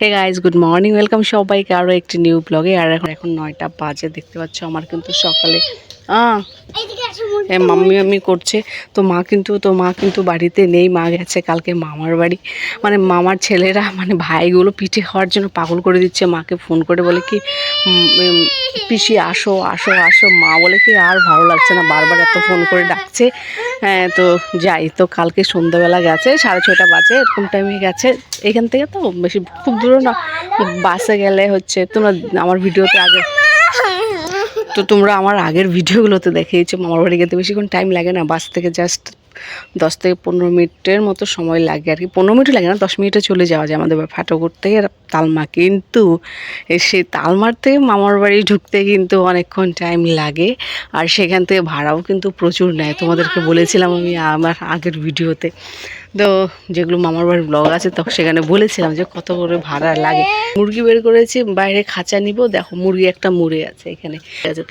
হে guys, good morning, welcome সবাইকে আরও একটি নিউ ব্লগে। আর এখন 9টা বাজে, দেখতে পাচ্ছ আমার কিন্তু সকালে মাম্মি করছে। তো মা কিন্তু বাড়িতে নেই, মা গেছে কালকে মামার বাড়ি। মানে মামার ছেলেরা মানে ভাইগুলো পিঠে খাওয়ার জন্য পাগল করে দিচ্ছে। মাকে ফোন করে বলে কি পিসি আসো আসো আসো। মা বলে কি আর ভালো লাগছে না, বারবার এত ফোন করে ডাকছে। হ্যাঁ, তো যাই। তো কালকে সন্ধ্যাবেলা গেছে, 6:30 বাজে এরকম টাইমে গেছে। এখান থেকে তো বেশি খুব দূরে না, বাসে গেলে হচ্ছে তোমরা আমার ভিডিওতে আগে তোমরা আমার আগের ভিডিওগুলোতে দেখিয়েছো মামার বাড়ি যেতে বেশিক্ষণ টাইম লাগে না, বাস থেকে জাস্ট 10 থেকে 15 মিনিটের মতো সময় লাগে আর কি। 15 মিনিট লাগে না, 10 মিনিটে চলে যাওয়া যায় আমাদের ফাটাকুট থেকে তালমা। কিন্তু সেই তালমার থেকে মামার বাড়ি ঢুকতে কিন্তু অনেকক্ষণ টাইম লাগে। আর সেখান থেকে ভাড়াও কিন্তু প্রচুর নেয়, তোমাদেরকে বলেছিলাম আমি আমার আগের ভিডিওতে। তো যেগুলো মামার বাড়ির ব্লগ আছে তখন সেখানে বলেছিলাম যে কত করে ভাড়া লাগে। মুরগি বের করেছি, বাইরে খাঁচা নিব, দেখো মুরগি একটা মরে আছে এখানে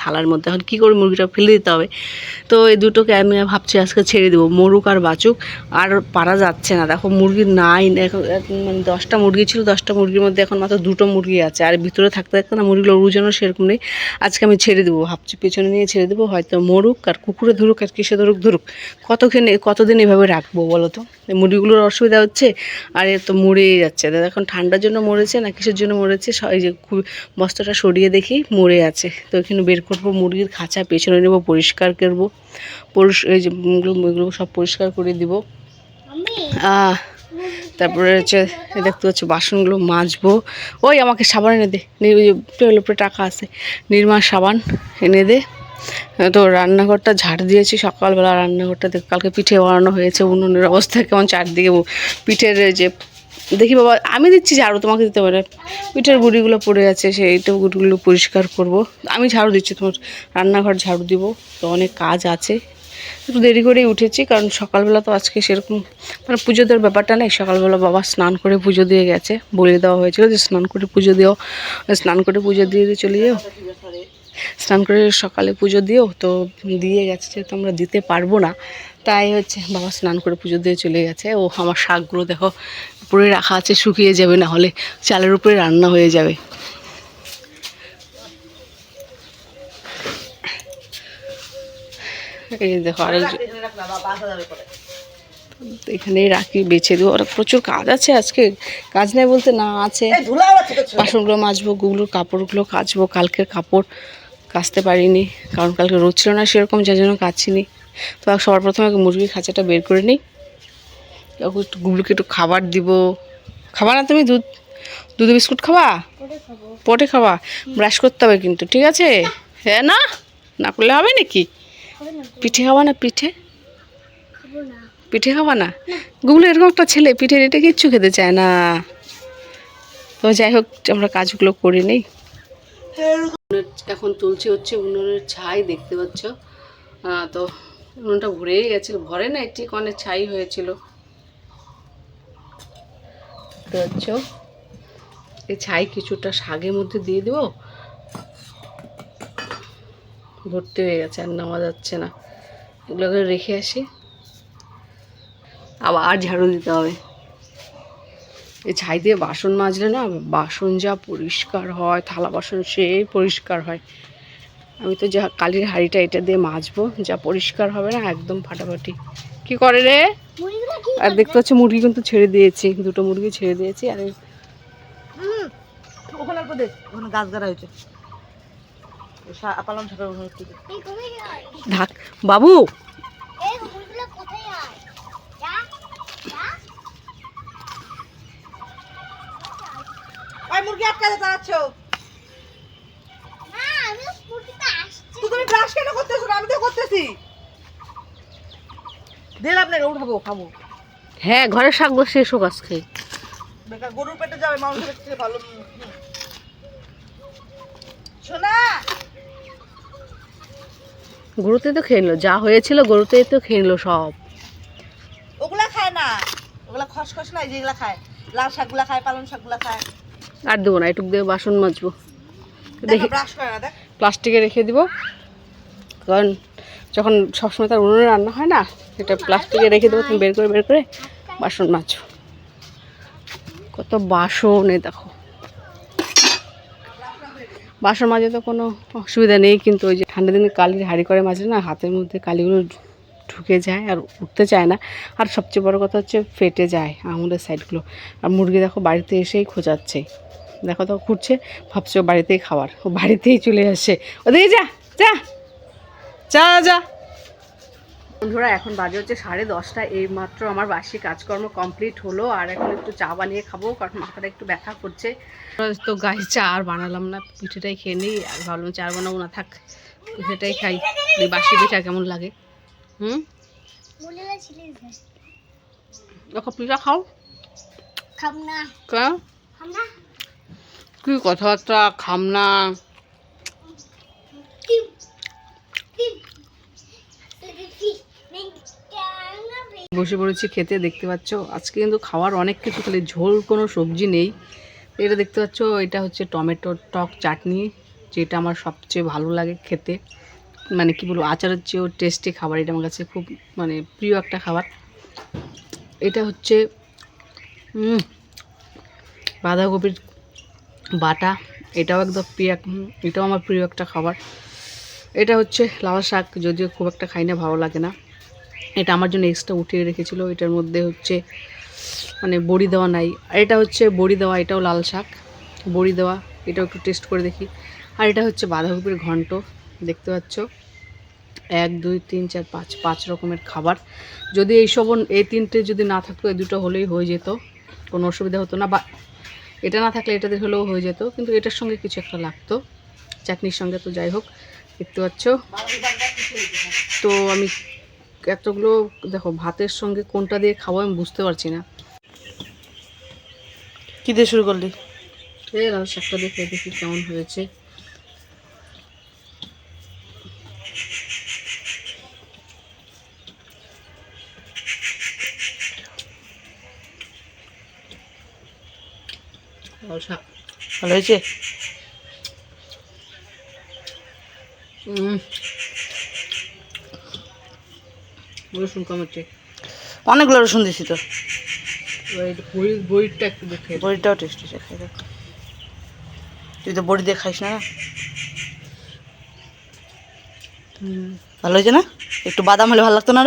থালার মধ্যে। এখন কী করে মুরগিটা ফেলে দিতে হবে। তো এই দুটোকে আমি ভাবছি আজকে ছেড়ে দেবো, মরুক আর বাঁচুক। আর পারা যাচ্ছে না, দেখো মুরগি নাই। এখন মানে 10টা মুরগি ছিল, 10টা মুরগির মধ্যে এখন মাত্র 2টো মুরগি আছে। আর ভিতরে থাকতে থাকতে না মুরগিগুলো ওজনও সেরকম নেই। আজকে আমি ছেড়ে দেবো ভাবছি, পেছনে নিয়ে ছেড়ে দেবো। হয়তো মরুক, আর কুকুরে ধরুক আর কিসে ধরুক কতদিন এভাবে রাখবো বলো তো। মুরগিগুলোর অসুবিধা হচ্ছে, আর এ তো মরেই যাচ্ছে। এখন ঠান্ডার জন্য মরেছে না কিসের জন্য মরেছে, এই যে বস্তাটা সরিয়ে দেখি মরে আছে। তো এখানে বের করবো মুরগির খাঁচা, পেছনে নেবো, পরিষ্কার করবো, এই যে এগুলো সব পরিষ্কার করে দিব। তারপরে হচ্ছে দেখতে পাচ্ছি বাসনগুলো মাজবো। ওই আমাকে সাবান এনে দে, টেবিলের উপরে টাকা আছে, নির্মা সাবান এনে দে। তো রান্নাঘরটা ঝাড় দিয়েছি সকালবেলা। রান্নাঘরটা কালকে পিঠে বানানো হয়েছে, উনুনের অবস্থা কেমন, চারদিকে পিঠের যে দেখি বাবা আমি দিচ্ছি ঝাড়ু, তোমাকে দিতে পারে। পিঠের গুঁড়িগুলো পড়ে আছে, সেইটা গুঁড়িগুলো পরিষ্কার করব। আমি ঝাড়ু দিচ্ছি, তোমার রান্নাঘর ঝাড়ু দিব। তো অনেক কাজ আছে, একটু দেরি করেই উঠেছি কারণ সকালবেলা তো আজকে সেরকম মানে পুজো দেওয়ার ব্যাপারটা নেই। সকালবেলা বাবা স্নান করে পুজো দিয়ে গেছে, বলে দেওয়া হয়েছিল যে স্নান করে পুজো দিও, স্নান করে পুজো দিয়ে চলে যাও, স্নান করে সকালে পুজো দিও। তো দিয়ে গেছে, যেহেতু আমরা দিতে পারবো না তাই হচ্ছে বাবা স্নান করে পুজো দিয়ে চলে গেছে। ও আমার শাকগুলো দেখো উপরে রাখা আছে, শুকিয়ে যাবে, না হলে চালের উপরে রান্না হয়ে যাবে। এই দেখো আর এখানেই রাখি, বেছে দেবো। আর প্রচুর কাজ আছে আজকে, কাজ নেই বলতে না আছে। বাসনগুলো মাজবো, গুগলোর কাপড়গুলো কাচবো। কালকের কাপড় কাচতে পারিনি কারণ কালকে রোদ ছিল না সেরকম, যার জন্য কাচিনি। তো সবার প্রথমে মুরগির খাঁচাটা বের করে নিই। একটু গুগলোকে একটু খাবার দিব। খাবা না তুমি? দুধ বিস্কুট খাবা? পটে খাবা? ব্রাশ করতে হবে কিন্তু, ঠিক আছে? হ্যাঁ, না না করলে হবে নাকি? পিঠে খাবা না? পিঠে খাবা না? গুগলো এরকম একটা ছেলে, পিঠের এটা কিচ্ছু খেতে চায় না। তো যাই হোক, আমরা কাজগুলো করে নিই। এখন তুলছি হচ্ছে উনুনের ছাই, দেখতে পাচ্ছ। তো উনুনটা ভরেই গেছিল, ভরে না ঠিক অনেক ছাই হয়েছিল। দেখতে পাচ্ছ, এই ছাই কিছুটা শাকের মধ্যে দিয়ে দেবো। ভর্তি হয়ে গেছে, আর নেওয়া যাচ্ছে না। এগুলোকে রেখে আসি, আবার ঝাড়ু দিতে হবে। এই ছাই দিয়ে বাসন মাজলে না বাসন যা পরিষ্কার হয়, থালা বাসন সেই পরিষ্কার হয়। আমি তো যা কালির হাঁড়িটা এটা দিয়ে মাজবো, যা পরিষ্কার হবে না একদম ফাটাফাটি। কি করে রে? আর দেখতে পাচ্ছি মুরগি কিন্তু ছেড়ে দিয়েছি, 2টো মুরগি ছেড়ে দিয়েছি। আর ওখানে গাছ গাড়া হয়েছে ঢাক বাবু। মুরগি আটকাতে দাঁড়াচ্ছ, তুমি ব্রাশ কেন করতেছো? আমি তো করতেছি, দিলাম না, উঠাবো খাবো। হ্যাঁ, ঘরের শাকগুলো শেষ হোক আজকে। বেকার গরুর পেটে যাবে, মানুষের পেটে ভালো। শোনা, গরুতে তো খেয়ে নিল, যা হয়েছিল গরুতে তো খেয়ে নিল সব। ওগুলা খায় না, ওগুলা খসখস নাই, যেগুলা খায় লাল শাকগুলা খায়, পালং শাকগুলা খায়। আর দেবো না, এটুক দিয়ে বাসন মাজবো। দেখি ব্রাশ করে না, দেখ প্লাস্টিকে রেখে দিব, কারণ যখন সবসময় তার উনুনে রান্না হয় না, এটা প্লাস্টিকে রেখে দেবো। তুমি বের করে বাসন মাজো। কত বাসন, এ দেখো বাসন মাজে তো কোনো অসুবিধা নেই, কিন্তু ওই যে ঠান্ডা দিনে কালির হাঁড়ি করে মাজলে না হাতের মধ্যে কালিগুলো ঢুকে যায় আর উঠতে চায় না। আর সবচেয়ে বড় কথা হচ্ছে ফেটে যায় আঙুলের সাইডগুলো। আর মুরগি দেখো বাড়িতে এসেই খোঁজাচ্ছে, দেখো তো ঘুরছে, ভাবছে ও বাড়িতেই খাবার, ও বাড়িতেই চলে আসে। ওদিকে যা যা যা যা। বন্ধুরা এখন বাজে হচ্ছে 10:30, এই মাত্র আমার বাসি কাজকর্ম কমপ্লিট হলো। আর এখন একটু চা বানিয়ে খাবো, কারণ মাথাটা একটু ব্যথা করছে। তো গায়ে চা আর বানালাম না, পিঠেটাই খেয়ে নিই। আর ভাবলাম চা বানাবো না, থাক পিঠেটাই খাই, এই বাসি পিঠা কেমন লাগে। দেখো পিঠা খাও। কি কথাবার্তা, খাম না? বসে পড়েছি খেতে, দেখতে পাচ্ছ আজকে কিন্তু খাওয়ার অনেক কিছু, খালি ঝোল কোনো সবজি নেই। এটা দেখতে পাচ্ছ, এটা হচ্ছে টমেটোর টক চাটনি, যেটা আমার সবচেয়ে ভালো লাগে খেতে। মানে কি বলবো, আচারের চেয়েও টেস্টি খাবার, এটা আমার কাছে খুব মানে প্রিয় একটা খাবার। এটা হচ্ছে বাঁধাকপির বাটা, এটাও একদম প্রিয়, এটাও আমার প্রিয় একটা খাবার। এটা হচ্ছে লাল শাক, যদিও খুব একটা খাই না, ভালো লাগে না। এটা আমার জন্য এক্সট্রা উঠিয়ে রেখেছিল, এটার মধ্যে হচ্ছে মানে বড়ি দেওয়া নাই। আর এটা হচ্ছে বড়ি দেওয়া, এটাও লাল শাক বড়ি দেওয়া, এটাও একটু টেস্ট করে দেখি। আর এটা হচ্ছে বাঁধাকপির ঘন্ট, দেখতে পাচ্ছ 1 2 3 4 5 রকমের খাবার। যদি এই তিনটে যদি না থাকতো, এই দুটো হলেই হয়ে যেত, কোনো অসুবিধা হতো না। বা এটা না থাকলে এটাদের হলেও হয়ে যেত, কিন্তু এটার সঙ্গে কিছু একটা লাগতো চাটনির সঙ্গে। তো যাই হোক, দেখতে পাচ্ছ। তো আমি এতগুলো দেখো ভাতের সঙ্গে কোনটা দিয়ে খাবো আমি বুঝতে পারছি না। কি দিয়ে শুরু করলি? এই লাল শাকটা দেখে দেখি কেমন হয়েছে। লাল শাক ভালো হয়েছে? রসুন কম হচ্ছে, অনেকগুলো রসুন দিছি তো। বড়িটা একটু দেখে, বড়িটাও টেস্টি আছে, খাই দেখ। তুই তো বড়ি দিয়ে খাইস না। ভালো হয়েছে না? একটু বাদাম হলে ভালো লাগতো না?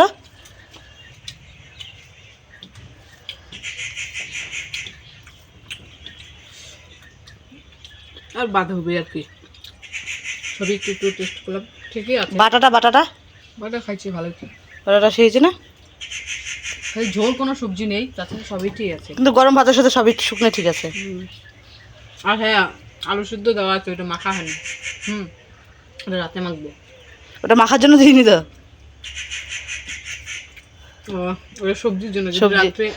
আর বাঁধাকপি আর কি সবই একটু একটু টেস্ট করলাম, ঠিকই আছে। বাটাটা বাটা খাইছি, ভালো হচ্ছে। বাটাটা সেই হয়েছে না? খালি ঝোল কোনো সবজি নেই, তাছাড়া সবই ঠিক আছে। কিন্তু গরম ভাতের সাথে সবই শুকনো ঠিক আছে। আর হ্যাঁ, আলু সিদ্ধ দেওয়া আছে, ওইটা মাখা হয়নি। ওটা রাতে মাখবো। ওটা মাখার জন্য দিইনি তো, ওটা সবজির জন্য। সবজি, রাত্রে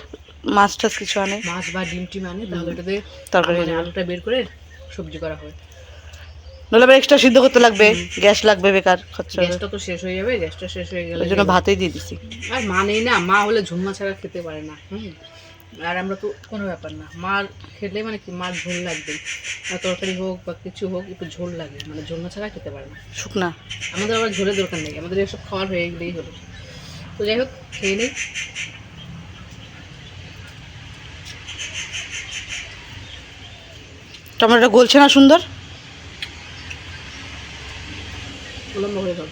মাছ টাছ কিছু আনে, মাছ বা ডিম টিম আনে, তাহলে ওটাতে তরকারি আলুটা বের করে সবজি করা হয়। নইলে আবার এক্সট্রা সিদ্ধ করতে লাগবে, গ্যাস লাগবে, বেকার খরচা হবে। গ্যাসটা তো শেষ হয়ে যাবে, গ্যাসটা শেষ হয়ে গেলে ওই জন্য ভাতেই দিয়ে দিছি। আর মা নেই না, মা হলে ঝুমা ছাড়া খেতে পারে না। আর আমরা তো কোনো ব্যাপার না, মার খেলে মানে কি মার ঝোল লাগবেই, আর তরকারি হোক বা কিছু হোক একটু ঝোল লাগে, মানে ঝোল ছাড়া খেতে পারে না। শুকনা আমাদের আবার ঝোলের দরকার নেই, আমাদের এসব খাওয়ার হয়ে গেলেই হলো। তো যাই হোক, খেয়ে নেই। টমেটোটা গলছে না সুন্দর? লম্বা করে খাও।